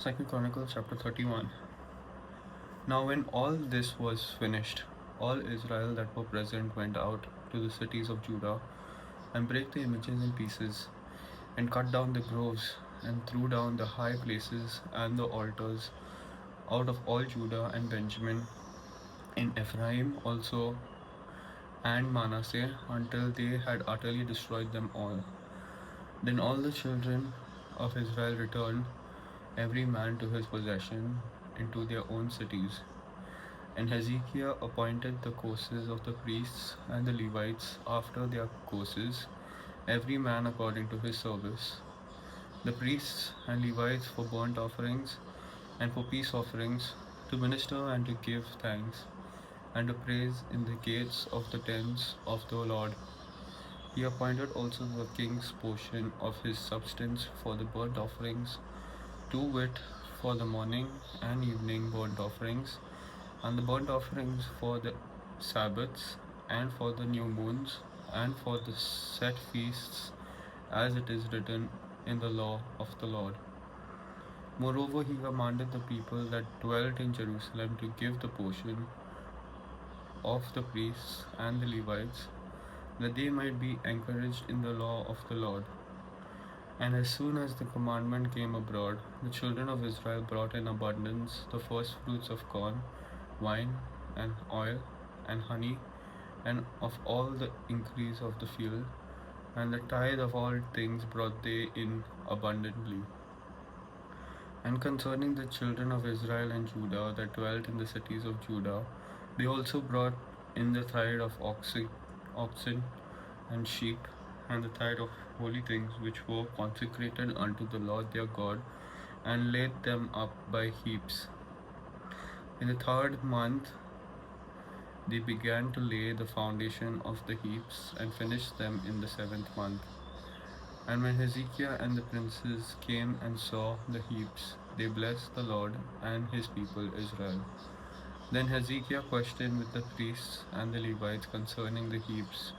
2 Chronicles chapter 31. Now when all this was finished, all Israel that were present went out to the cities of Judah, and brake the images in pieces, and cut down the groves, and threw down the high places and the altars out of all Judah and Benjamin, in Ephraim also and Manasseh, until they had utterly destroyed them all. Then all the children of Israel returned, every man to his possession, into their own cities. And Hezekiah appointed the courses of the priests and the Levites after their courses, every man according to his service. The priests and Levites for burnt offerings and for peace offerings, to minister and to give thanks, and to praise in the gates of the tents of the Lord. He appointed also the king's portion of his substance for the burnt offerings, to wit, for the morning and evening burnt offerings, and the burnt offerings for the Sabbaths, and for the new moons, and for the set feasts, as it is written in the law of the Lord. Moreover, he commanded the people that dwelt in Jerusalem to give the portion of the priests and the Levites, that they might be encouraged in the law of the Lord. And as soon as the commandment came abroad, the children of Israel brought in abundance the first fruits of corn, wine, and oil, and honey, and of all the increase of the field, and the tithe of all things brought they in abundantly. And concerning the children of Israel and Judah that dwelt in the cities of Judah, they also brought in the tithe of oxen and sheep, and the tithe of holy things which were consecrated unto the Lord their God, and laid them up by heaps. In the 3rd month they began to lay the foundation of the heaps, and finished them in the 7th month. And when Hezekiah and the princes came and saw the heaps, they blessed the Lord and his people Israel. Then Hezekiah questioned with the priests and the Levites concerning the heaps.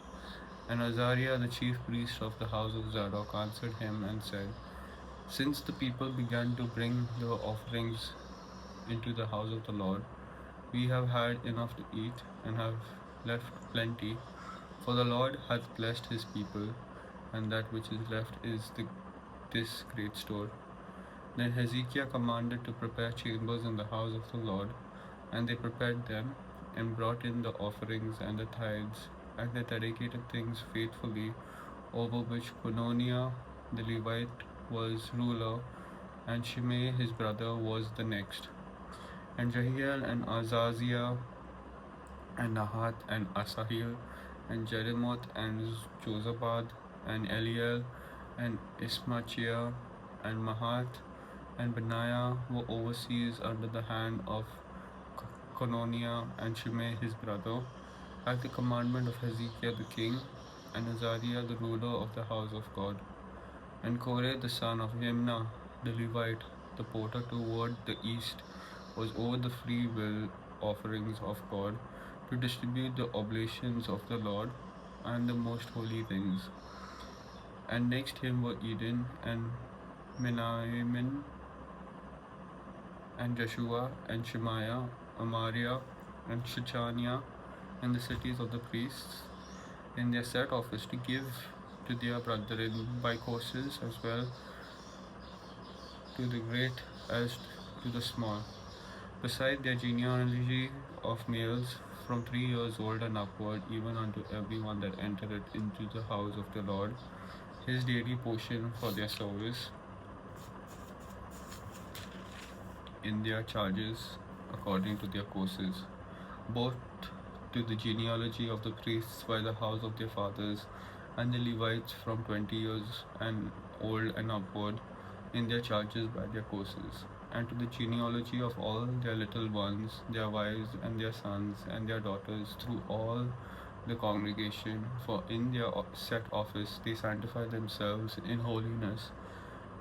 And Azariah the chief priest of the house of Zadok answered him and said, Since the people began to bring the offerings into the house of the Lord, we have had enough to eat, and have left plenty, for the Lord hath blessed his people, and that which is left is this great store. Then Hezekiah commanded to prepare chambers in the house of the Lord, and they prepared them, and brought in the offerings and the tithes, and the dedicated things faithfully, over which Cononiah the Levite was ruler, and Shimei his brother was the next. And Jehiel and Azaziah and Nahath and Asahel and Jeremoth and Josabad and Eliel and Ismachiah and Mahath and Benaiah were overseers under the hand of Cononiah and Shimei his brother, at the commandment of Hezekiah the king, and Azariah the ruler of the house of God. And Koreh the son of Imnah the Levite, the porter toward the east, was over the free will offerings of God, to distribute the oblations of the Lord and the most holy things. And next him were Eden and Menamin and Jeshua and Shemaiah, Amariah and Shechaniah, and the cities of the priests, in their set office to give to their brethren by courses, as well to the great as to the small, beside their genealogy of males from 3 years old and upward, even unto every one that entereth into the house of the Lord, his daily portion for their service, in their charges according to their courses, both to the genealogy of the priests by the house of their fathers, and the Levites from 20 years and old and upward, in their charges by their courses, and to the genealogy of all their little ones, their wives and their sons and their daughters, through all the congregation, for in their set office they sanctify themselves in holiness.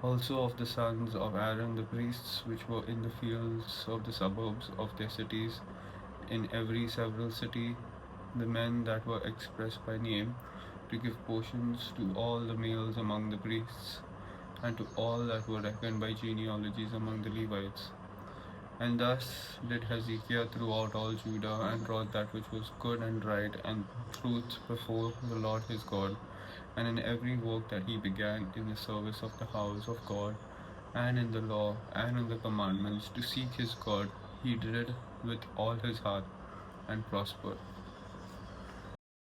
Also of the sons of Aaron the priests, which were in the fields of the suburbs of their cities, in every several city, the men that were expressed by name, to give portions to all the males among the priests, and to all that were reckoned by genealogies among the Levites. And thus did Hezekiah throughout all Judah, and wrought that which was good and right and truth before the Lord his God, and in every work that he began in the service of the house of God, and in the law, and in the commandments, to seek his God, he did it with all his heart, and prospered.